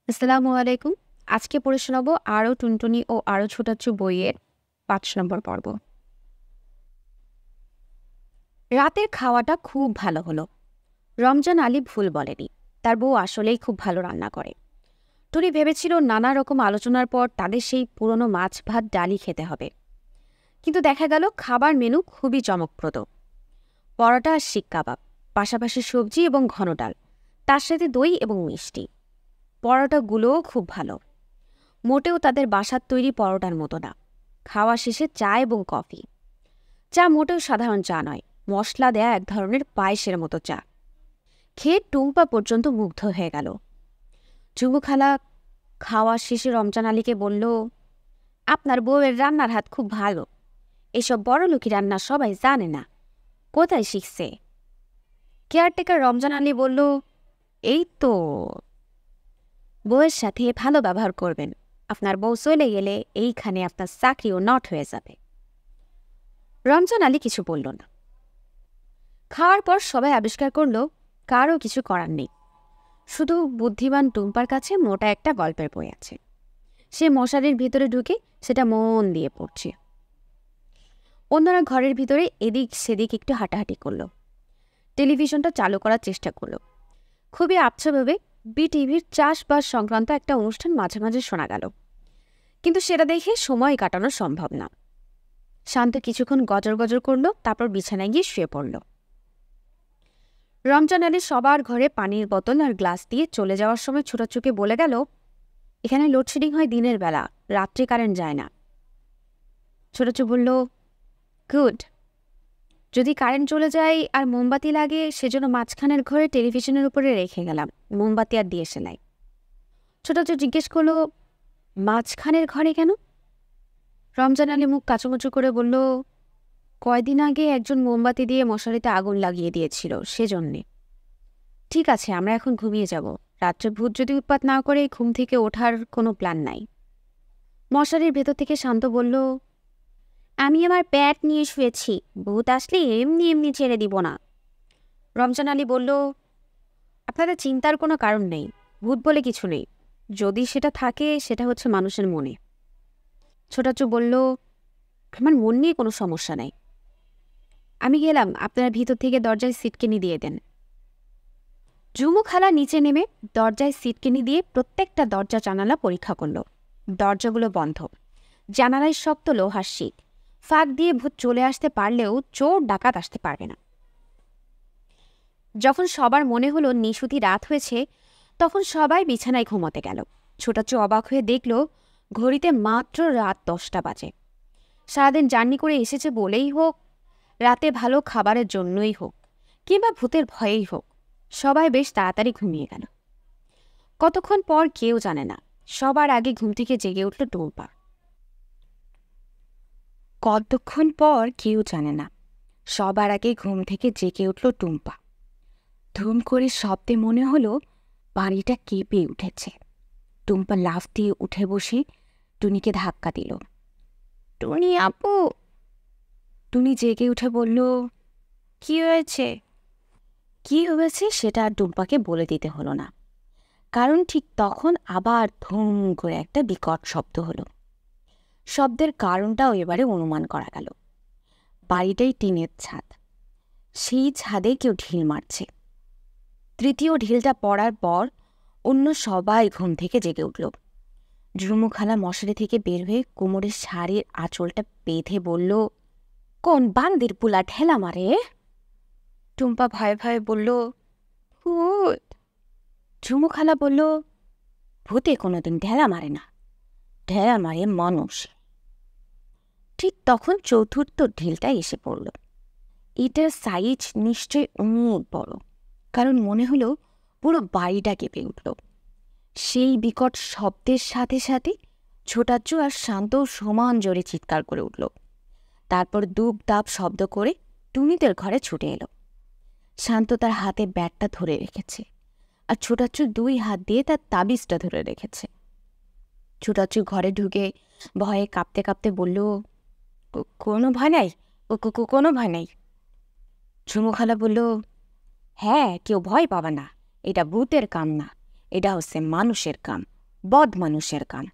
আসসালামু আলাইকুম। আজকে পড়ে শোনাবো আরও টুনটুনি ও আরও ছোটাচ্ছু বইয়ের ৫ নম্বর পর্ব। রাতের খাওয়াটা খুব ভালো হলো। রমজান আলী ভুল বলেনি, তার বউ আসলেই খুব ভালো রান্না করে। টুনি ভেবেছিল নানা রকম আলোচনার পর তাদের সেই পুরনো মাছ ভাত ডালি খেতে হবে, কিন্তু দেখা গেল খাবার মেনু খুবই চমকপ্রদ। পরোটা আর শিক কাবাব, পাশাপাশি সবজি এবং ঘন ডাল, তার সাথে দই এবং মিষ্টি। পরোটাগুলোও খুব ভালো, মোটেও তাদের বাসার তৈরি পরোটার মতো না। খাওয়া শেষে চা এবং কফি। চা মোটেও সাধারণ চা নয়, মশলা দেয়া এক ধরনের পায়েসের মতো চা। খেয়ে টুম্পা পর্যন্ত মুগ্ধ হয়ে গেল। চুমু খালা খাওয়া শেষে রমজান আলীকে বলল, আপনার বউয়ের রান্নার হাত খুব ভালো। এসব বড়লোকি রান্না সবাই জানে না, কোথায় শিখছে? কেয়ারটেকার রমজান আলী বলল, এই তো, বউয়ের সাথে ভালো ব্যবহার করবেন। আপনার বউ চলে গেলে এইখানে আপনার চাকরিও নট হয়ে যাবে। রমজান আলী কিছু বলল না। খাওয়ার পর সবাই আবিষ্কার করল কারও কিছু করার নেই, শুধু বুদ্ধিমান টুম্পার কাছে মোটা একটা গল্পের বই আছে। সে মশারির ভিতরে ঢুকে সেটা মন দিয়ে পড়ছে। অন্যরা ঘরের ভিতরে এদিক সেদিক একটু হাঁটাহাঁটি করল। টেলিভিশনটা চালু করার চেষ্টা করল। খুবই আবছাভাবে বিটিভির চাষবাস সংক্রান্ত একটা অনুষ্ঠান মাঝে মাঝে শোনা গেল, কিন্তু সেটা দেখে সময় কাটানো সম্ভব না। শান্ত কিছুক্ষণ গজর গজর করল, তারপর বিছানায় গিয়ে শুয়ে পড়ল। রমজান আলী সবার ঘরে পানির বোতল আর গ্লাস দিয়ে চলে যাওয়ার সময় ছোটাছুকে বলে গেল, এখানে লোডশেডিং হয় দিনের বেলা, রাত্রে কারেন্ট যায় না। ছোটাচু বলল, গুড। যদি কারেন্ট চলে যায় আর মোমবাতি লাগে, সেজন্য মাঝখানের ঘরে টেলিভিশনের উপরে রেখে গেলাম মোমবাতি আর দিয়ে সেলাই। ছোটাচু জিজ্ঞেস করলো, মাঝখানের ঘরে কেন? রমজান আলী মুখ কাচুমুচু করে বলল, কয়দিন আগে একজন মোমবাতি দিয়ে মশারিতে আগুন লাগিয়ে দিয়েছিল, সেজন্যে। ঠিক আছে, আমরা এখন ঘুমিয়ে যাব। রাত্রে ভূত যদি উৎপাত না করে ঘুম থেকে ওঠার কোনো প্ল্যান নাই। মশারির ভেতর থেকে শান্ত বলল, আমি আমার ব্যাট নিয়ে শুয়েছি, ভূত আসলে এমনি এমনি ছেড়ে দিব না। রমজান আলী বলল, আপনাদের চিন্তার কোনো কারণ নেই, ভূত বলে কিছু নেই। যদি সেটা থাকে, সেটা হচ্ছে মানুষের মনে। ছোটাচু বলল, আমার মন নিয়ে কোনো সমস্যা নেই। আমি গেলাম, আপনারা ভিতর থেকে দরজায় সিটকেনি দিয়ে দেন। জুমু খালা নিচে নেমে দরজায় সিটকেনি দিয়ে প্রত্যেকটা দরজা জানালা পরীক্ষা করল। দরজাগুলো বন্ধ, জানালায় শক্ত লোহার শিক। ফাঁক দিয়ে ভূত চলে আসতে পারলেও চোর ডাকাত আসতে পারবে না। যখন সবার মনে হলো নিশুতি রাত হয়েছে, তখন সবাই বিছানায় ঘুমোতে গেল। ছোটাচু অবাক হয়ে দেখল ঘড়িতে মাত্র রাত 10টা বাজে। সারাদিন জার্নি করে এসেছে বলেই হোক, রাতে ভালো খাবারের জন্যই হোক, কিংবা ভূতের ভয়েই হোক, সবাই বেশ তাড়াতাড়ি ঘুমিয়ে গেল। কতক্ষণ পর কেউ জানে না, সবার আগে ঘুম থেকে জেগে উঠল টুম্পা। কতক্ষণ পর কেউ জানে না, সবার আগে ঘুম থেকে জেগে উঠল টুম্পা। ধুম করে শব্দে মনে হলো বাড়িটা কেঁপে উঠেছে। টুম্পা লাফ দিয়ে উঠে বসে টুনিকে ধাক্কা দিল। টুনি আপু! টুনি জেগে উঠে বলল, কি হয়েছে? কি হয়েছে সেটা আর টুম্পাকে বলে দিতে হলো না, কারণ ঠিক তখন আবার ধুম করে একটা বিকট শব্দ হলো। শব্দের কারণটাও এবারে অনুমান করা গেল। বাড়িটাই টিনের ছাদ, সেই ছাদে কেউ ঢিল মারছে। তৃতীয় ঢিলটা পড়ার পর অন্য সবাই ঘুম থেকে জেগে উঠল। ঝুমু খালা মশারি থেকে বের হয়ে কোমরের শাড়ির আঁচলটা বেঁধে বলল, কোন বান্দির পুলা ঠেলা মারে? টুম্পা ভয়ে ভয়ে বলল, ভূত। ঝুমু খালা বলল, ভূতে কোনোদিন ঢেলা মারে না, ঢেলা মারে মানুষ। ঠিক তখন চতুর্থ ঢিলটা এসে পড়ল। এটার সাইজ নিশ্চয় অনেক বড়, কারণ মনে হলো পুরো বাড়িটা কেঁপে উঠল। সেই বিকট শব্দের সাথে সাথে ছোটাচ্চু আর শান্ত সমান জোরে চিৎকার করে উঠল। তারপর দুপ দাপ শব্দ করে টুনিদের ঘরে ছুটে এলো। শান্ত তার হাতে ব্যাটটা ধরে রেখেছে, আর ছোটাচ্চু 2 হাত দিয়ে তার তাবিজটা ধরে রেখেছে। ছোটাচ্চু ঘরে ঢুকে ভয়ে কাঁপতে কাঁপতে বলল, কোনো ভয় নাই, কোনো ভয় নাই। ঝুমু খালা বলল, হ্যাঁ, কেউ ভয় পাবে না, এটা ভূতের কাম না, এটা হচ্ছে মানুষের কাম, বদ মানুষের গান।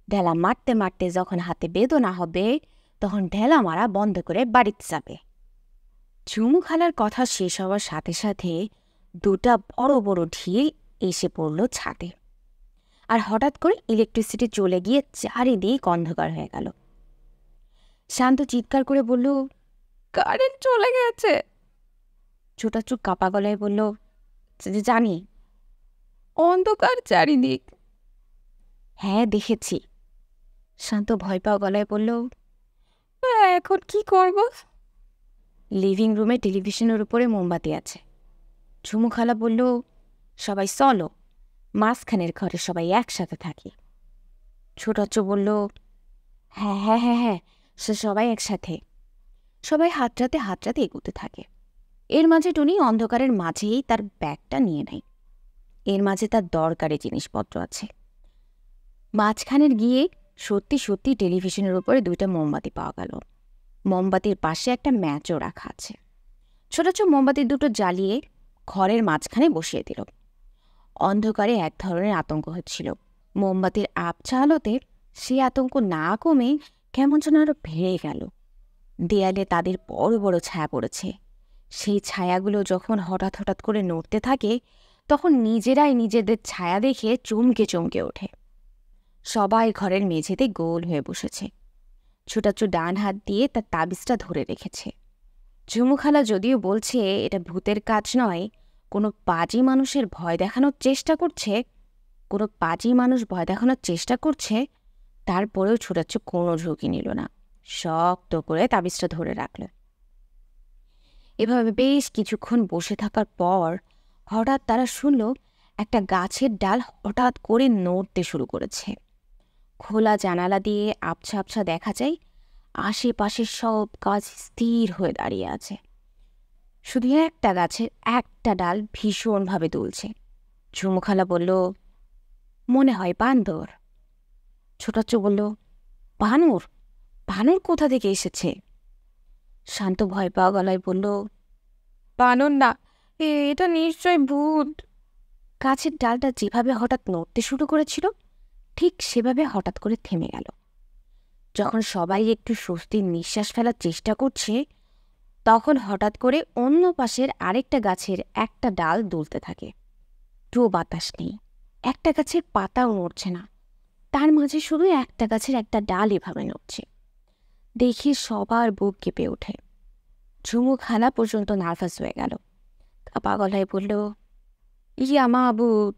ঢেলা মারতে মারতে যখন হাতে বেদনা হবে তখন ঢেলা মারা বন্ধ করে বাড়িতে যাবে। ঝুমু খালার কথা শেষ হওয়ার সাথে সাথে দুটা বড় বড় ঢিল এসে পড়ল ছাদে। আর হঠাৎ করে ইলেকট্রিসিটি চলে গিয়ে চারিদিক অন্ধকার হয়ে গেল। শান্ত চিৎকার করে বলল, কারেন্ট চলে গেছে। ছোটাচুক কাপা গলায় বলল, জানি, অন্ধকার চারিদিক। হ্যাঁ দেখেছি। শান্ত ভয় পাওয়া গলায় বলল, এখন কি করব? লিভিং রুমে টেলিভিশনের উপরে মোমবাতি আছে। ঝুমু খালা বলল, সবাই চলো, মাঝখানের ঘরে সবাই একসাথে থাকি। ছোটাচ্চ বলল, হ্যাঁ হ্যাঁ হ্যাঁ হ্যাঁ, সে সবাই একসাথে। সবাই হাতড়াতে হাতড়াতে এগোতে থাকে। এর মাঝে টুনি অন্ধকারের মাঝেই তার ব্যাগটা নিয়ে নেয়। এর মাঝে তার দরকারি জিনিসপত্র আছে। মাঝখানের গিয়ে সত্যি সত্যি টেলিভিশনের উপরে দুইটা মোমবাতি পাওয়া গেল। মোমবাতির পাশে একটা ম্যাচও রাখা আছে। ছোটাচ্চ মোমবাতি দুটো জ্বালিয়ে ঘরের মাঝখানে বসিয়ে দিল। অন্ধকারে এক ধরনের আতঙ্ক হচ্ছিল। মোমবাতির আবছা আলোতে সে আতঙ্ক না কমে কেমন যেন আরো বেড়ে গেল। দেয়ালে তাদের বড় বড় ছায়া পড়েছে। সেই ছায়াগুলো যখন হঠাৎ হঠাৎ করে নড়তে থাকে তখন নিজেরাই নিজেদের ছায়া দেখে চমকে চমকে ওঠে। সবাই ঘরের মেঝেতে গোল হয়ে বসেছে। ছোটাচ্ছ ডান হাত দিয়ে তার তাবিজটা ধরে রেখেছে। ঝুমুখালা যদিও বলছে এটা ভূতের কাজ নয়, কোনো পাজি মানুষের ভয় দেখানোর চেষ্টা করছে, তারপরেও ছোটাচ্ছ কোনো ঝুঁকি নিল না। শক্ত করে তাবিজটা ধরে রাখল। এভাবে বেশ কিছুক্ষণ বসে থাকার পর হঠাৎ তারা শুনল একটা গাছের ডাল হঠাৎ করে নড়তে শুরু করেছে। খোলা জানালা দিয়ে আবছা আবছা দেখা যায় আশেপাশে সব গাছ স্থির হয়ে দাঁড়িয়ে আছে। শুধু একটা গাছের একটা ডাল ভীষণভাবে দুলছে। ঝুমুখালা বলল, মনে হয় বান্দর। ছোটাচ্চ বলল, বানর? বানর কোথা থেকে এসেছে? শান্ত ভয় পাওয়া গলায় বলল, বানর না, এটা নিশ্চয় ভূত। গাছের ডালটা যেভাবে হঠাৎ নড়তে শুরু করেছিল ঠিক সেভাবে হঠাৎ করে থেমে গেল। যখন সবাই একটু স্বস্তির নিঃশ্বাস ফেলার চেষ্টা করছে তখন হঠাৎ করে অন্য পাশের আরেকটা গাছের একটা ডাল দুলতে থাকে। একটুও বাতাস নেই, একটা গাছের পাতাও নড়ছে না, তার মাঝে শুধু একটা গাছের একটা ডাল এভাবে নড়ছে। দেখে সবার বুক কেঁপে ওঠে। ঝুমু খালা পর্যন্ত নার্ভাস হয়ে গেল। কাপা গলায় বলল, ইয়া মাবুদ,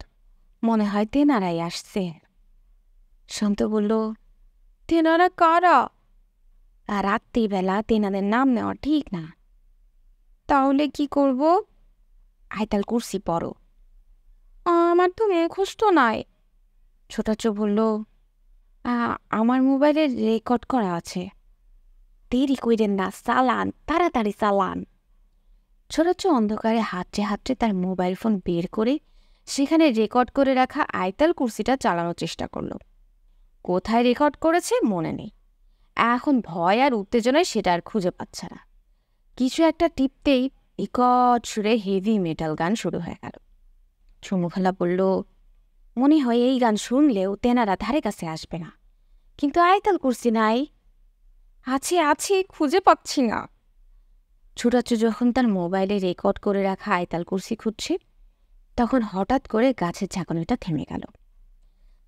মনে হয় তেনারাই আসছে। শান্ত বলল, তেনারা কারা? আর রাত্রিবেলা তেনাদের নাম নেওয়া ঠিক না। তাহলে কি করব? আয়তাল কুরসি পড়ো। আমার তো মুখস্থ নাই। ছোটাচ্চ বলল, আমার মোবাইলে রেকর্ড করা আছে। দেরি কইরেন না, চালান, তাড়াতাড়ি চালান। ছোটাচ্চ অন্ধকারে হাতড়ে হাতড়ে তার মোবাইল ফোন বের করে সেখানে রেকর্ড করে রাখা আয়তাল কুরসিটা চালানোর চেষ্টা করল। কোথায় রেকর্ড করেছে মনে নেই। এখন ভয় আর উত্তেজনায় সেটা আর খুঁজে পাচ্ছে না। কিছু একটা টিপতেই বিকট সুরে হেভি মেটাল গান শুরু হয়ে গেল। ঝুমুখালা বলল, মনে হয় এই গান শুনলেও তেনারা ধারে কাছে আসবে না। কিন্তু আয়তাল কুরসি নাই। আছে আছে, খুঁজে পাচ্ছি না। ছোটাচ্ছ যখন তার মোবাইলে রেকর্ড করে রাখা আয়তাল কুরসি খুঁজছে তখন হঠাৎ করে গাছের ঝাঁকানোটা থেমে গেল।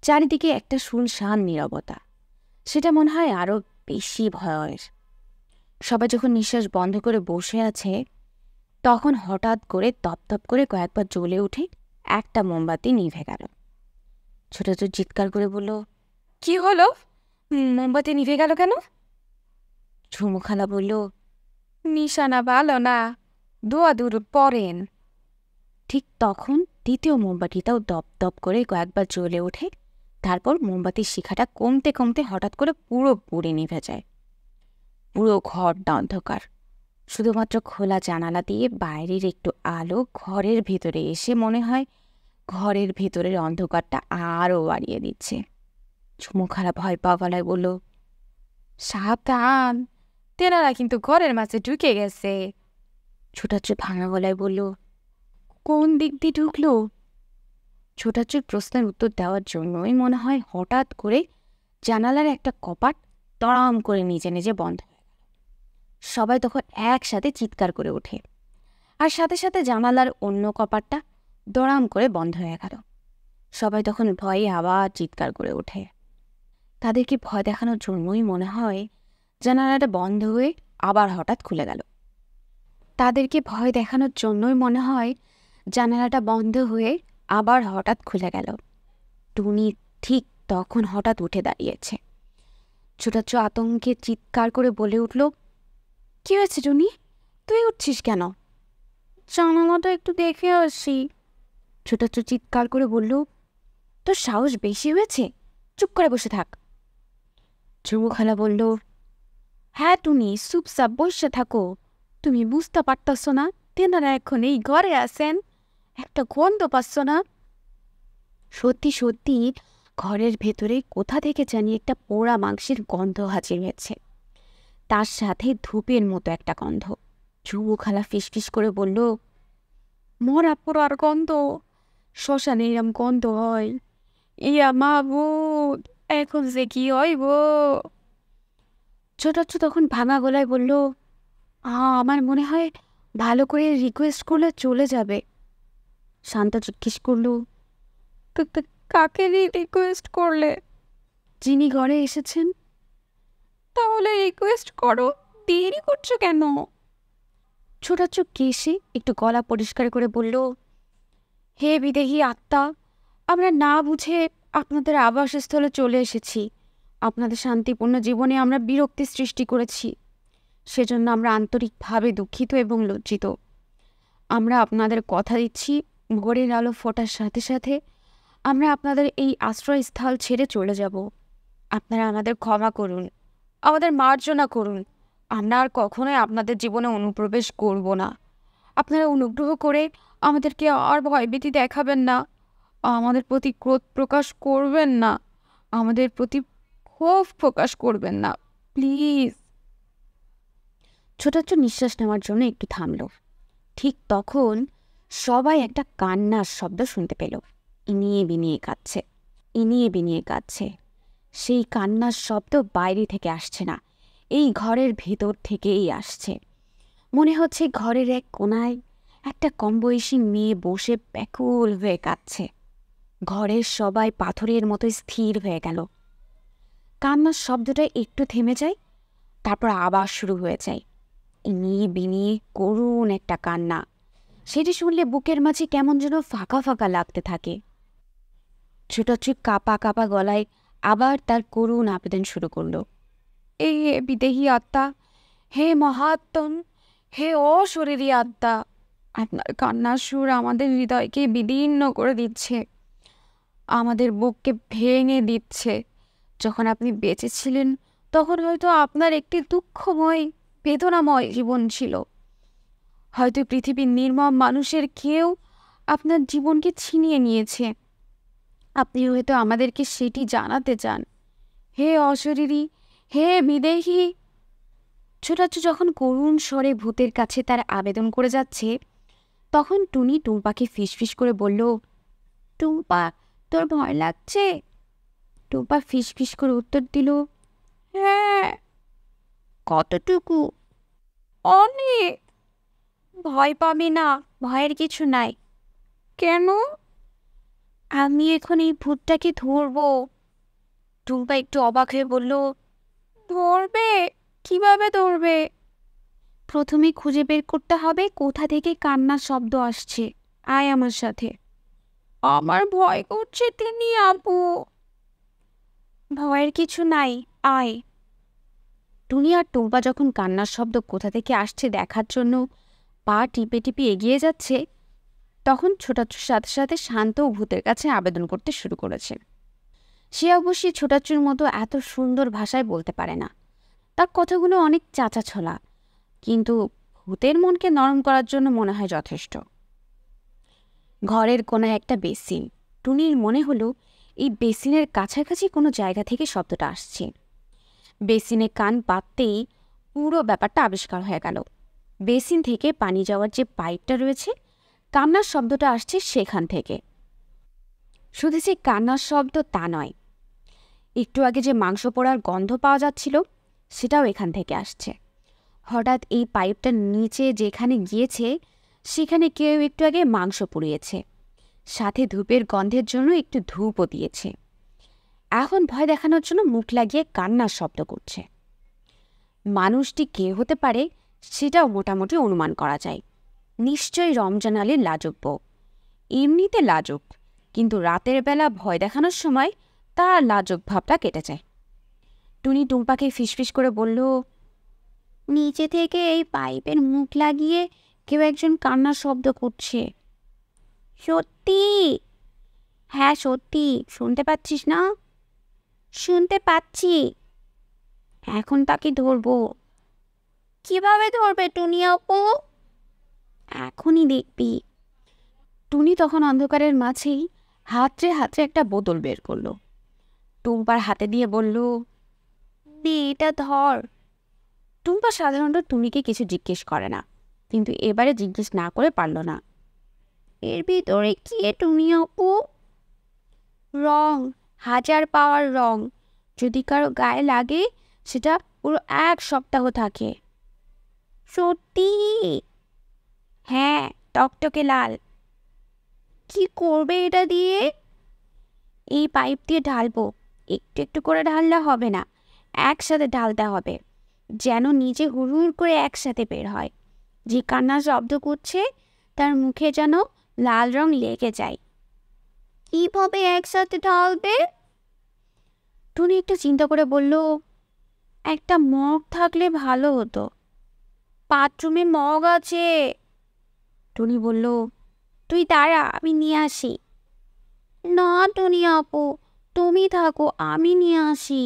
চারিদিকে একটা শুনশান নীরবতা। সেটা মনে হয় আরো বেশি ভয়ের। সবাই যখন নিঃশ্বাস বন্ধ করে বসে আছে তখন হঠাৎ করে তপতপ করে কয়েকবার জ্বলে উঠে একটা মোমবাতি নিভে গেল। ছোটাচ্ছ চিৎকার করে বলল, কি হলো? মোমবাতি নিভে গেল কেন? ঝুমুখালা বলল, নিশানা ভালো না, দোয়া দূর পড়েন। ঠিক তখন দ্বিতীয় মোমবাতিটাও দপ দপ করে কয়েকবার জ্বলে ওঠে। তারপর মোমবাতির শিখাটা কমতে কমতে হঠাৎ করে পুরোপুরি নিভে যায়। পুরো ঘরটা অন্ধকার। শুধুমাত্র খোলা জানালা দিয়ে বাইরের একটু আলো ঘরের ভেতরে এসে মনে হয় ঘরের ভেতরের অন্ধকারটা আরও বাড়িয়ে দিচ্ছে। ঝুমুখালা ভয় পাওয়া গলায় বলল, সাবধান, তেনারা কিন্তু ঘরের মাঝে ঢুকে গেছে। ছোটাচ্ছ ভাঙা গলায় বলল, কোন দিক দিয়ে ঢুকলো? ছোটাচুর প্রশ্নের উত্তর দেওয়ার জন্যই মনে হয় হঠাৎ করে জানালার একটা কপাট তড়াম করে নিজে নিজে বন্ধ হয়ে গেল। সবাই তখন একসাথে চিৎকার করে ওঠে, আর সাথে সাথে জানালার অন্য কপাটটা দড়াম করে বন্ধ হয়ে গেল। সবাই তখন ভয়ে আবার চিৎকার করে ওঠে। তাদেরকে ভয় দেখানোর জন্যই মনে হয় জানালাটা বন্ধ হয়ে আবার হঠাৎ খুলে গেল। তাদেরকে ভয় দেখানোর জন্যই মনে হয় জানালাটা বন্ধ হয়ে আবার হঠাৎ খুলে গেল। টুনি ঠিক তখন হঠাৎ উঠে দাঁড়িয়েছে। ছোটাচ্ছ আতঙ্কে চিৎকার করে বলে উঠল, কি হয়েছে টুনি, তুই উঠছিস কেন? জানালাটা একটু দেখে আসি। ছোটাচ্ছ চিৎকার করে বলল, তোর সাহস বেশি হয়েছে, চুপ করে বসে থাক। চুমু খালা বলল, হ্যাঁ টুনি, চুপচাপ বসে থাকো। তুমি বুঝতে পারতেছ না তেনারা এখন এই ঘরে আছেন? একটা গন্ধ পাচ্ছ না? সত্যি সত্যি ঘরের ভেতরে কোথা থেকে জানি একটা পোড়া মাংসের গন্ধ হাজির হয়েছে, তার সাথে ধূপের মতো একটা গন্ধ। চুমু খালা ফিসফিস করে বলল, মরা পোড়ার গন্ধ, শ্মশানে এরম গন্ধ হয়? ইয়া মাবুদ, এখন যে কি হইব? ছোটাচ্ছ তখন ভাঙা গলায় বলল, আমার মনে হয় ভালো করে রিকোয়েস্ট করলে চলে যাবে। শান্ত জিজ্ঞেস করল, কাকে রিকোয়েস্ট করলে? যিনি ঘরে এসেছেন। তাহলে রিকোয়েস্ট করো, দেরি করছো কেন? ছোটাচ্ছ কেসে একটু গলা পরিষ্কার করে বলল, হে বিদেহী আত্মা, আমরা না বুঝে আপনাদের আবাসস্থলে চলে এসেছি। আপনাদের শান্তিপূর্ণ জীবনে আমরা বিরক্তি সৃষ্টি করেছি, সেজন্য আমরা আন্তরিকভাবে দুঃখিত এবং লজ্জিত। আমরা আপনাদের কথা দিচ্ছি, ভোরের আলো ফোটার সাথে সাথে আমরা আপনাদের এই আশ্রয়স্থল ছেড়ে চলে যাব। আপনারা আমাদের ক্ষমা করুন, আমাদের মার্জনা করুন। আমরা আর কখনোই আপনাদের জীবনে অনুপ্রবেশ করব না। আপনারা অনুগ্রহ করে আমাদেরকে আর ভয়ভীতি দেখাবেন না, আমাদের প্রতি ক্রোধ প্রকাশ করবেন না, আমাদের প্রতি ক্ষোভ প্রকাশ করবেন না, প্লিজ। ছোটাচ্ছ নিঃশ্বাস নেওয়ার জন্য একটু থামল। ঠিক তখন সবাই একটা কান্নার শব্দ শুনতে পেল। ইনিয়ে বিনিয়ে কাঁদছে, ইনিয়ে বিনিয়ে কাঁদছে। সেই কান্নার শব্দ বাইরে থেকে আসছে না, এই ঘরের ভেতর থেকেই আসছে। মনে হচ্ছে ঘরের এক কোনায় একটা কমবয়সী মেয়ে বসে ব্যাকুল হয়ে কাঁদছে। ঘরের সবাই পাথরের মতো স্থির হয়ে গেল। কান্নার শব্দটা একটু থেমে যায়, তারপর আবার শুরু হয়ে যায়। ইনিয়ে বিনিয়ে করুণ একটা কান্না। সেটি শুনলে বুকের মাঝে কেমন যেন ফাঁকা ফাঁকা লাগতে থাকে। ছোটাছুট কাপা কাপা গলায় আবার তার করুণ আবেদন শুরু করল, হে বিদেহী আত্মা, হে মহাত্মন, হে অশরীরী আত্মা, আপনার কান্নার সুর আমাদের হৃদয়কে বিদীর্ণ করে দিচ্ছে, আমাদের বুককে ভেঙে দিচ্ছে। যখন আপনি বেঁচে ছিলেন তখন হয়তো আপনার একটি দুঃখময় বেদনাময় জীবন ছিল। হয়তো পৃথিবীর নির্মম মানুষের কেউ আপনার জীবনকে ছিনিয়ে নিয়েছে। আপনি হয়তো আমাদেরকে সেটি জানাতে চান। হে অশরীরী, হে বিদেহী। ছোটাচ্ছু যখন করুণ স্বরে ভূতের কাছে তার আবেদন করে যাচ্ছে, তখন টুনি টুম্পাকে ফিসফিস করে বলল, টুম্পা, তোর ভয় লাগছে? টুম্পা ফিসফিস করে উত্তর দিল, হ্যাঁ। কতটুকু? অনেক। ভয় পাবি না, ভয়ের কিছু নাই। কেন? আমি এখন এই ভূতটাকে ধরব। টুম্পা একটু অবাক হয়ে বলল, ধরবে? কিভাবে ধরবে? প্রথমে খুঁজে বের করতে হবে কোথা থেকে কান্নার শব্দ আসছে। আয় আমার সাথে। আমার ভয় করছে তিনি আপু। ভয়ের কিছু নাই, আয়। টুনি আর টুম্পা যখন কান্নার শব্দ কোথা থেকে আসছে দেখার জন্য পা টিপে টিপে এগিয়ে যাচ্ছে, তখন ছোটাচ্ছুর সাথে সাথে শান্তও ভূতের কাছে আবেদন করতে শুরু করেছে। সে অবশ্যই ছোটাচ্ছুর মতো এত সুন্দর ভাষায় বলতে পারে না, তার কথাগুলো অনেক চাচা ছোলা, কিন্তু ভূতের মনকে নরম করার জন্য মনে হয় যথেষ্ট। ঘরের কোনায় একটা বেসিন। টুনির মনে হলো এই বেসিনের কাছাকাছি কোনো জায়গা থেকে শব্দটা আসছে। বেসিনে কান পাততেই পুরো ব্যাপারটা আবিষ্কার হয়ে গেল। বেসিন থেকে পানি যাওয়ার যে পাইপটা রয়েছে, কান্নার শব্দটা আসছে সেখান থেকে। শুধু যে কান্নার শব্দ তা নয়, একটু আগে যে মাংস পোড়ার গন্ধ পাওয়া যাচ্ছিল সেটাও এখান থেকে আসছে। হঠাৎ এই পাইপটার নিচে যেখানে গিয়েছে সেখানে কেউ একটু আগে মাংস পুড়িয়েছে, সাথে ধূপের গন্ধের জন্য একটু ধূপও দিয়েছে। এখন ভয় দেখানোর জন্য মুখ লাগিয়ে কান্নার শব্দ করছে। মানুষটি কে হতে পারে সেটাও মোটামুটি অনুমান করা যায়। নিশ্চয়ই রমজান আলীর লাজুক বউ। এমনিতে লাজুক, কিন্তু রাতের বেলা ভয় দেখানোর সময় তার লাজুক ভাবটা কেটে যায়। টুনি টুম্পাকে ফিসফিস করে বলল, নিচে থেকে এই পাইপের মুখ লাগিয়ে কেউ একজন কান্নার শব্দ করছে। সত্যি? হ্যাঁ সত্যি, শুনতে পাচ্ছিস না? শুনতে পাচ্ছি। এখন তাকে ধরবো। কিভাবে ধরবে টুনি আপু? এখনই দেখবি। টুনি তখন অন্ধকারের মাঝেই হাতড়ে হাতড়ে একটা বোতল বের করলো, টুম্পার হাতে দিয়ে বলল, দে এটা ধর। টুম্পা সাধারণত টুনিকে কিছু জিজ্ঞেস করে না, কিন্তু এবারে জিজ্ঞেস না করে পারল না। এর ভিতরে কি টুনি আপু? রং, 1000 পাওয়ার রং। যদি কারো গায়ে লাগে সেটা পুরো 1 সপ্তাহ থাকে। সত্যি? হ্যাঁ, টকটকে লাল। কি করবে এটা দিয়ে? এই পাইপ দিয়ে ঢালবো। একটু একটু করে ঢাললে হবে না, একসাথে ঢালতে হবে, যেন নিচে হুড়হুড় করে একসাথে বের হয়। যে কান্না শব্দ করছে তার মুখে যেন লাল রং লেগে যায়। কিভাবে একসাথে ঢালবে? টুনি একটু চিন্তা করে বলল, একটা মগ থাকলে ভালো হতো। বাথরুমে মগ আছে। টুনি বলল, তুই দাঁড়া, আমি নিয়ে আসি। না টুনি আপু, তুমি থাকো, আমি নিয়ে আসি।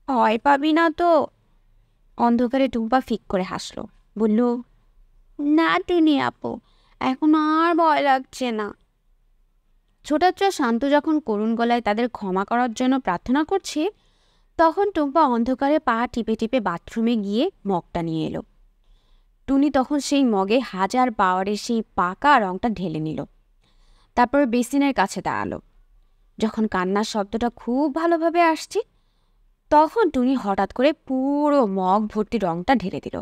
ভয় পাবি না তো? অন্ধকারে টুম্পা ফিক করে হাসলো, বলল, না টুনি আপু, এখন আর ভয় লাগছে না। ছোটাচ্চা শান্ত যখন করুণ গলায় তাদের ক্ষমা করার জন্য প্রার্থনা করছে, তখন টুম্পা অন্ধকারে পা টিপে টিপে বাথরুমে গিয়ে মগটা নিয়ে এলো। টুনি তখন সেই মগে 1000 পাওয়ারের সেই পাকা রংটা ঢেলে নিল। তারপর বেসিনের কাছে দাঁড়ালো। যখন কান্নার শব্দটা খুব ভালোভাবে আসছে, তখন টুনি হঠাৎ করে পুরো মগ ভর্তি রংটা ঢেলে দিল।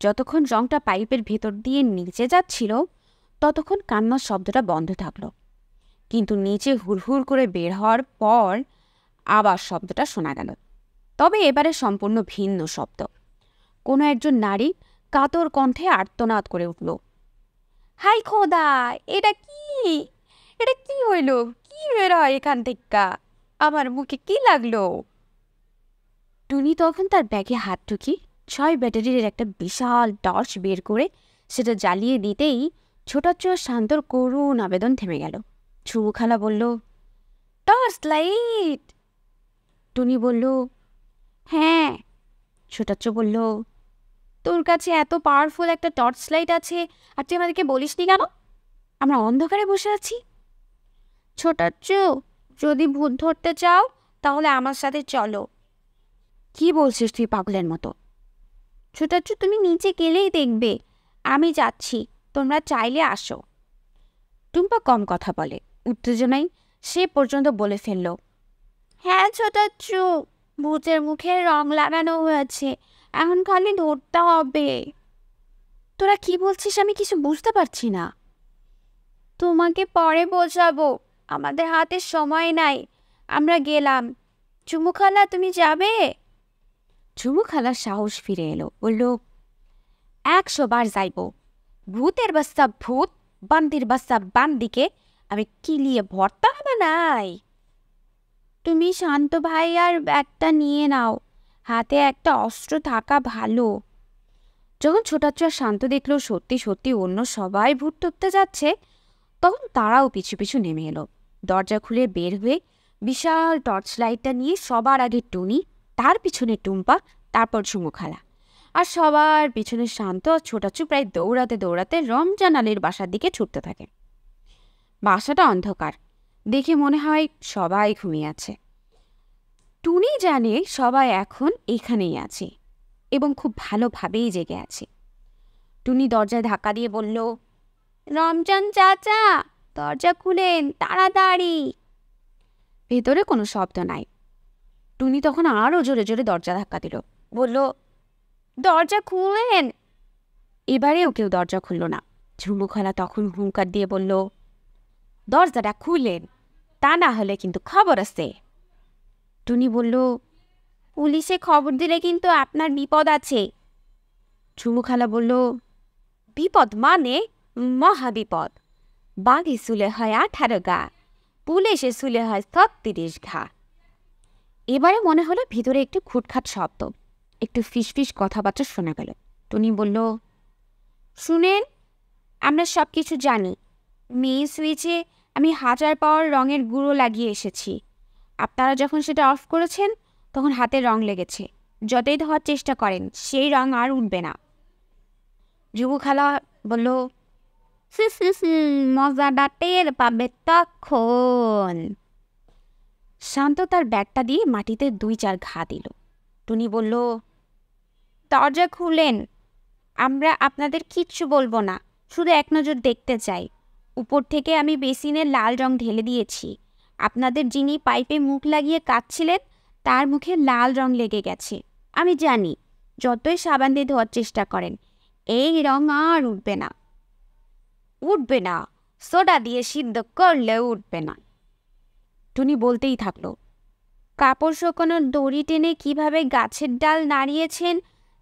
যতক্ষণ রংটা পাইপের ভেতর দিয়ে নিচে যাচ্ছিল ততক্ষণ কান্নার শব্দটা বন্ধ থাকলো, কিন্তু নিচে হুড়হুড় করে বের হওয়ার পর আবার শব্দটা শোনা গেল। তবে এবারে সম্পূর্ণ ভিন্ন শব্দ। কোনো একজন নারী কাতর কণ্ঠে আর্তনাদ করে উঠল, হাই খোদা, এটা কি? এটা কি হইল? কি বের হয় এখান থেকে? আমার মুখে কি লাগলো? টুনি তখন তার ব্যাগে হাত ঢুকি 6 ব্যাটারির একটা বিশাল টর্চ বের করে সেটা জ্বালিয়ে দিতেই ছোটাচ্ছ শান্তর করুণ আবেদন থেমে গেল। চুমু খালা বলল, টর্চ লাইট। টুনি বলল, হ্যাঁ। ছোটাচ্ছ বলল, তোর কাছে এত পাওয়ারফুল একটা টর্চ লাইট আছে আর তুই আমাদেরকে বলিসনি কেন? আমরা অন্ধকারে বসে আছি। ছোটাচ্ছ, যদি ভূত ধরতে চাও তাহলে আমার সাথে চলো। কি বলছিস তুই পাগলের মতো? ছোটাচ্ছ, তুমি নিচে গেলেই দেখবে। আমি যাচ্ছি, তোমরা চাইলে আসো। টুম্পা কম কথা বলে, উত্তেজনায় সে পর্যন্ত বলে ফেলল, হ্যাঁ ছোটাচ্ছ, ভূতের মুখে রং লাগানো হয়েছে, এখন খালি ধরতে হবে। তোরা কি বলছিস আমি কিছু বুঝতে পারছি না। তোমাকে পরে বোঝাবো, আমাদের হাতে সময় নাই। আমরা গেলাম। চুমু খালা, তুমি যাবে? চুমু খালার সাহস ফিরে এলো, বলল, 100 বার যাইব। ভূতের বাচ্চা ভূত, বান্দির বাচ্চা বান্দিকে আমি কিলিয়ে ভর্তা হবে নাই। তুমি শান্ত ভাই আর ব্যাগটা নিয়ে নাও, হাতে একটা অস্ত্র থাকা ভালো। যখন ছোটাচ্চা শান্ত দেখল সত্যি সত্যি অন্য সবাই ভূত টপতে যাচ্ছে, তখন তারাও পিছু পিছু নেমে এলো। দরজা খুলে বের হয়ে বিশাল টর্চ লাইটটা নিয়ে সবার আগে টুনি, তার পিছনে টুম্পা, তারপর চুমু খালা, আর সবার পিছনে শান্ত আর ছোটাচ্ছু প্রায় দৌড়াতে দৌড়াতে রমজান আলীর বাসার দিকে ছুটতে থাকে। বাসাটা অন্ধকার, দেখে মনে হয় সবাই ঘুমিয়ে আছে। টুনি জানে সবাই এখন এখানেই আছে এবং খুব ভালোভাবেই জেগে আছে। টুনি দরজায় ধাক্কা দিয়ে বলল, রমজান চাচা, দরজা খুলেন তাড়াতাড়ি। ভেতরে কোনো শব্দ নাই। টুনি তখন আরও জোরে জোরে দরজা ধাক্কা দিল, বলল, দরজা খুলেন। এবারেও কেউ দরজা খুলল না। ঝুমু খালা তখন হুঙ্কার দিয়ে বলল, দরজাটা খুলেন, তা না হলে কিন্তু খবর আছে। টুনি বলল, পুলিশে খবর দিলে কিন্তু আপনার বিপদ আছে। ঝুমু খালা বলল, বিপদ মানে? মহা বিপদ। বাঘে শুলে হয় 18 গা, পুলিশে শুলে হয় 36 ঘা। এবারে মনে হলো ভিতরে একটু খুটখাট শব্দ, একটু ফিসফিস কথাবার্তা শোনা গেল। টুনি বলল, শুনেন, আমরা সব কিছু জানি। মেয়ে সুইচে আমি 1000 পাওয়ার রঙের গুঁড়ো লাগিয়ে এসেছি। আপনারা যখন সেটা অফ করেছেন তখন হাতে রং লেগেছে। যতই ধোয়ার চেষ্টা করেন সেই রং আর উঠবে না। যুবু খালা বলল, মজাটা টের পাবে তখন। শান্ত তার ব্যাগটা দিয়ে মাটিতে 2-4 ঘা দিল। টুনি বলল, দরজা খুলেন, আমরা আপনাদের কিচ্ছু বলবো না, শুধু এক নজর দেখতে চাই। উপর থেকে আমি বেসিনে লাল রং ঢেলে দিয়েছি। আপনাদের যিনি পাইপে মুখ লাগিয়ে কাঁদছিলেন তার মুখে লাল রং লেগে গেছে। আমি জানি, যতই সাবান দিয়ে ধোয়ার চেষ্টা করেন এই রং আর উঠবে না। উঠবে না, সোডা দিয়ে সিদ্ধ করলেও উঠবে না। টুনি বলতেই থাকলো, কাপড় শুকানোর দড়ি টেনে কিভাবে গাছের ডাল নাড়িয়েছেন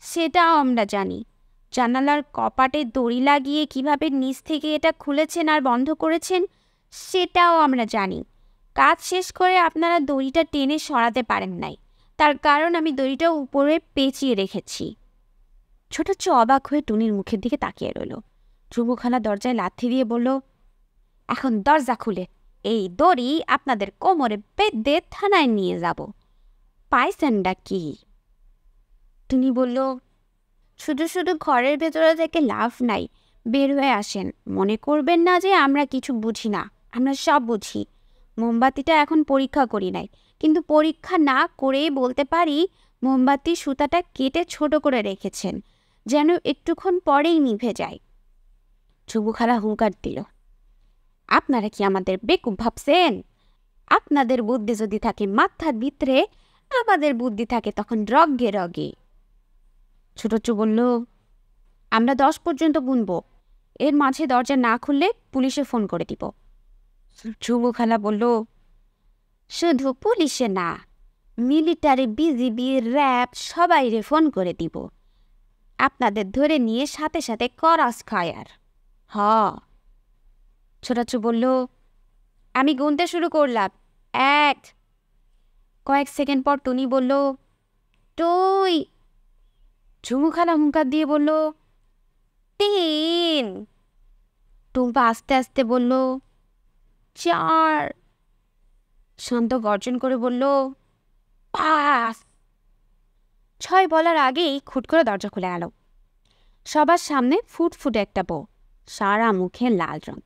সেটাও আমরা জানি। জানালার কপাটে দড়ি লাগিয়ে কিভাবে নিচ থেকে এটা খুলেছেন আর বন্ধ করেছেন সেটাও আমরা জানি। কাজ শেষ করে আপনারা দড়িটা টেনে সরাতে পারেন নাই, তার কারণ আমি দড়িটা উপরে পেঁচিয়ে রেখেছি। ছোট অবাক হয়ে টুনির মুখের দিকে তাকিয়ে রইল। ধ্রুবখানা দরজায় লাথি দিয়ে বলল, এখন দরজা খুলে এই দড়ি আপনাদের কোমরে বেঁধে থানায় নিয়ে যাব। পাইছেনটা কি? টুনি বলল, শুধু শুধু ঘরের ভেতরে থেকে লাভ নাই, বের হয়ে আসেন। মনে করবেন না যে আমরা কিছু বুঝি না, আমরা সব বুঝি। মোমবাতিটা এখন পরীক্ষা করি নাই, কিন্তু পরীক্ষা না করেই বলতে পারি মোমবাতির সুতাটা কেটে ছোট করে রেখেছেন, যেন একটুক্ষণ পরেই নিভে যায়। যুবখালা হুঙ্কার দিল, আপনারা কি আমাদের বেকুব ভাবছেন? আপনাদের বুদ্ধি যদি থাকে মাথার ভিতরে, আমাদের বুদ্ধি থাকে তখন রগে রগে। ছোটচু বলল, আমরা 10 পর্যন্ত গুনব, এর মাঝে দরজা না খুললে পুলিশে ফোন করে দিব। যুবখালা বলল, শুধু পুলিশে না, মিলিটারি, বিজিবি, র্যাব সবাইরে ফোন করে দিব। আপনাদের ধরে নিয়ে সাথে সাথে করাস খায়ার। হ। ছোটাচু বলল, আমি গুনতে শুরু করলাম, 1। কয়েক সেকেন্ড পর টুনি বলল, 2। ঝুমুখালা হুঙ্কার দিয়ে বলল, 3। টুম্পা আস্তে আস্তে বলল, 4। শান্ত গর্জন করে বলল, 5। 6 বলার আগেই খুট করে দরজা খুলে গেল। সবার সামনে ফুটফুটে একটা বউ, সারা মুখে লাল রং।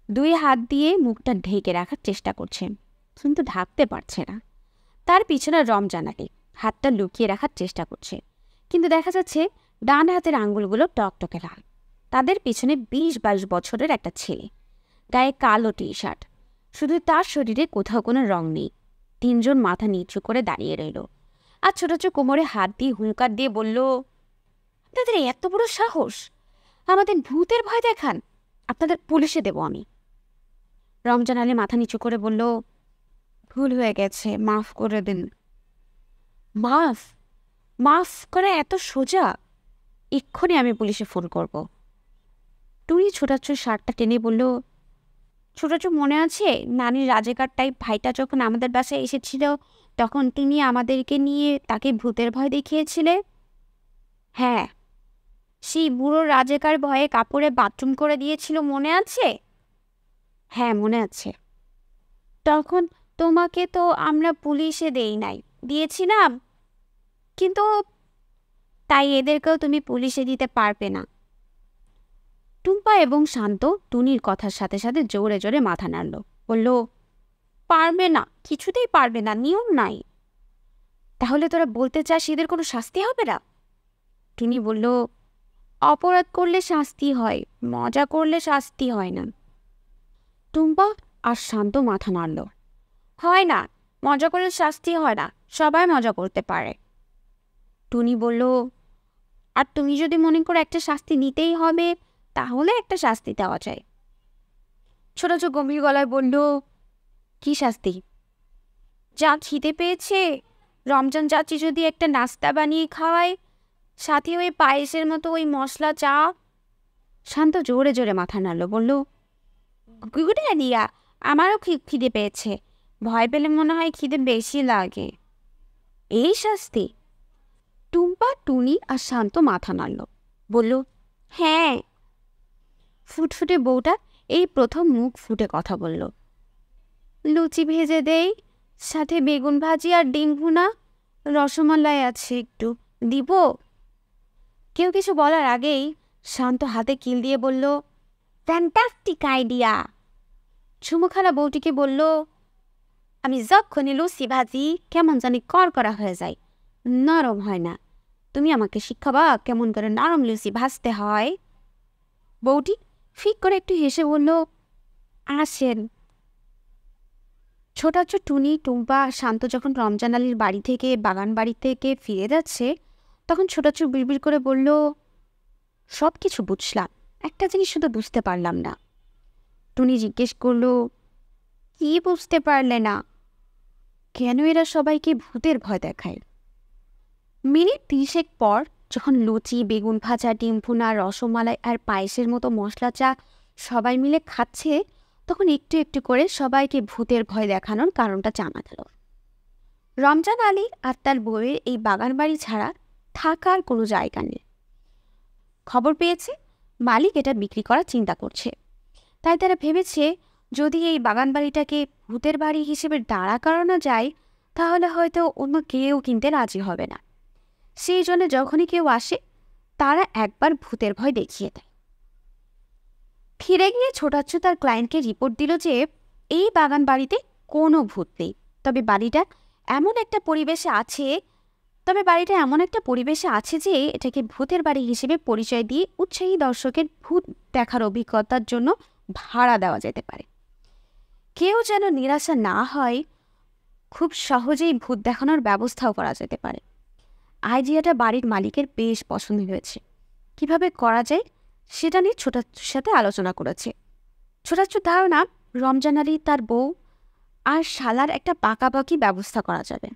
2 হাত দিয়ে মুখটা ঢেকে রাখার চেষ্টা করছে, কিন্তু ঢাকতে পারছে না। তার পিছনে রমজান আলী হাতটা লুকিয়ে রাখার চেষ্টা করছে, কিন্তু দেখা যাচ্ছে ডান হাতের আঙ্গুলগুলো টকটকে লাল। তাদের পিছনে 20-22 বছরের একটা ছেলে, গায়ে কালো টি-শার্ট, শুধু তার শরীরে কোথাও কোনো রং নেই। 3 জন মাথা নিচু করে দাঁড়িয়ে রইল, আর ছোট ছোট কোমরে হাত দিয়ে হুঙ্কার দিয়ে বলল, আপনাদের এত বড় সাহস, আমাদের ভূতের ভয় দেখান, আপনাদের পুলিশে দেব আমি। রমজান আলী মাথা নিচু করে বলল, ভুল হয়ে গেছে, মাফ করে দিন। মাফ? মাফ করা এত সোজা? এক্ষুনি আমি পুলিশে ফোন করব। টুনি ছোটাচ্ছ শার্টটা টেনে বলল, ছোটাচ্ছ মনে আছে নানির রাজেকার টাইপ ভাইটা যখন আমাদের বাসায় এসেছিল তখন তিনি আমাদেরকে নিয়ে তাকে ভূতের ভয় দেখিয়েছিলে? হ্যাঁ। সেই বুড়ো রাজেকার ভয়ে কাপড়ে বাথরুম করে দিয়েছিল, মনে আছে? হ্যাঁ, মনে আছে। তখন তোমাকে তো আমরা পুলিশে দেই নাই, দিয়েছিলাম, কিন্তু তাই এদেরকেও তুমি পুলিশে দিতে পারবে না। টুম্পা এবং শান্ত টুনির কথার সাথে সাথে জোরে জোরে মাথা নাড়ল, বলল, পারবে না, কিছুতেই পারবে না, নিয়ম নাই। তাহলে তোরা বলতে চাস এদের কোনো শাস্তি হবে না? টুনি বলল, অপরাধ করলে শাস্তি হয়, মজা করলে শাস্তি হয় না। টুম্পা আর শান্ত মাথা নাড়ল। হয় না, মজা করে শাস্তি হয় না, সবাই মজা করতে পারে। টুনি বলল, আর তুমি যদি মনে করো একটা শাস্তি নিতেই হবে, তাহলে একটা শাস্তি দেওয়া যায়। ছোটাচু গম্ভীর গলায় বলল, কি শাস্তি? যা খিদে পেয়েছে, রমজান চাচি যদি একটা নাস্তা বানিয়ে খাওয়ায়, সাথে ওই পায়েসের মতো ওই মশলা চা। শান্ত জোরে জোরে মাথা নাড়ল, বলল, গুড আইডিয়া, আমারও খিদে পেয়েছে, ভয় পেলে মনে হয় খিদে বেশি লাগে। এই শাস্তি? টুম্পা, টুনি আর শান্ত মাথা নাড়ল, বলল, হ্যাঁ। ফুটফুটে বউটা এই প্রথম মুখ ফুটে কথা বলল, লুচি ভেজে দেই, সাথে বেগুন ভাজি আর ডিম ভুনা, রসমালাই আছে একটু, দিব? কেউ কিছু বলার আগেই শান্ত হাতে কিল দিয়ে বলল, ফ্যান্টাস্টিক আইডিয়া। চুমুখালা বউটিকে বলল, আমি যখনই লুচি ভাজি কেমন জানি করা হয়ে যায়, নরম হয় না। তুমি আমাকে শিখাবা কেমন করে নরম লুচি ভাজতে হয়? বউটি ফিক করে একটু হেসে বলল, আসেন। ছোটাচ্ছ টুনি, টুম্পা, শান্ত যখন রমজান আলীর বাড়ি থেকে বাগান বাড়ি থেকে ফিরে যাচ্ছে, তখন ছোটাচ্ছ বিড়বিড় করে বলল, সব কিছু বুঝলাম, একটা জিনিস শুধু বুঝতে পারলাম না। টুনি জিজ্ঞেস করল, কি বুঝতে পারলে না? কেন এরা সবাইকে ভূতের ভয় দেখায়? মিনিট 30 পর যখন লুচি, বেগুন ভাজা, ডিম ভুনা, রসমালাই আর পায়েসের মতো মশলা চা সবাই মিলে খাচ্ছে, তখন একটু একটু করে সবাইকে ভূতের ভয় দেখানোর কারণটা জানা গেল। রমজান আলী আর তার বউয়ের এই বাগান বাড়ি ছাড়া থাকার কোনো জায়গা নেই। খবর পেয়েছে মালিক এটা বিক্রি করার চিন্তা করছে, তাই তারা ভেবেছে যদি এই বাগান বাড়িটাকে ভূতের বাড়ি হিসেবে দাঁড়া করানো যায়, তাহলে হয়তো অন্য কেউ কিনতে রাজি হবে না। সেই জন্য যখনই কেউ আসে, তারা একবার ভূতের ভয় দেখিয়ে দেয়। ফিরে গিয়ে ছোটাচ্ছু তার ক্লায়েন্টকে রিপোর্ট দিল যে এই বাগান বাড়িতে কোনো ভূত নেই, তবে বাড়িটা এমন একটা পরিবেশে আছে যে এটাকে ভূতের বাড়ি হিসেবে পরিচয় দিয়ে উৎসাহী দর্শকের ভূত দেখার অভিজ্ঞতার জন্য ভাড়া দেওয়া যেতে পারে। কেউ যেন নিরাশা না হয়, খুব সহজেই ভূত দেখানোর ব্যবস্থাও করা যেতে পারে। আইডিয়াটা বাড়ির মালিকের বেশ পছন্দ হয়েছে। কিভাবে করা যায় সেটা নিয়ে ছোটাচ্ছুর সাথে আলোচনা করেছে। ছোটাচ্ছুর ধারণা, রমজান আলী, তার বউ আর শালার একটা পাকাপাকি ব্যবস্থা করা যাবে।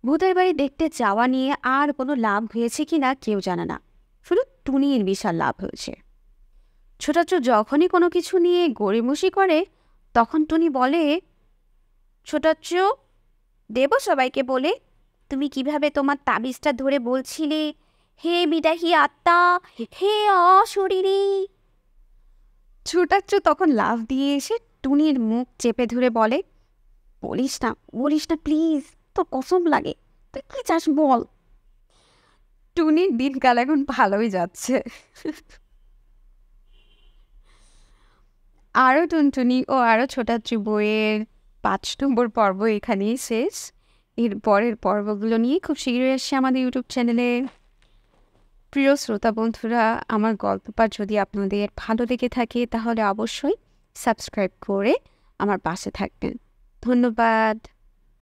ভূতের বাড়ি দেখতে যাওয়া নিয়ে আর কোনো লাভ হয়েছে কিনা কেউ জানে না, শুধু টুনির বিশাল লাভ হয়েছে। ছোটাচ্ছু যখনই কোনো কিছু নিয়ে গড়িমসি করে, তখন টুনি বলে, ছোটাচ্ছু, দেব সবাইকে বলে, তুমি কিভাবে তোমার তাবিজটা ধরে বলছিলে, হে বিদাহী আত্মা, হে অশরীরী। ছোটাচ্ছু তখন লাফ দিয়ে এসে টুনির মুখ চেপে ধরে বলে, বলিস না প্লিজ, তোর কসম লাগে, তুই কি চাস বল। টুনির দিনকাল এখন ভালোই যাচ্ছে। আরও টুনটুনি ও আরও ছোটাচ্ছু বইয়ের 5 নম্বর পর্ব এখানেই শেষ। এর পরের পর্বগুলো নিয়ে খুব শীঘ্রই আসছে আমাদের ইউটিউব চ্যানেলে। প্রিয় শ্রোতা বন্ধুরা, আমার গল্প পাঠ যদি আপনাদের ভালো লেগে থাকে, তাহলে অবশ্যই সাবস্ক্রাইব করে আমার পাশে থাকবেন। ধন্যবাদ।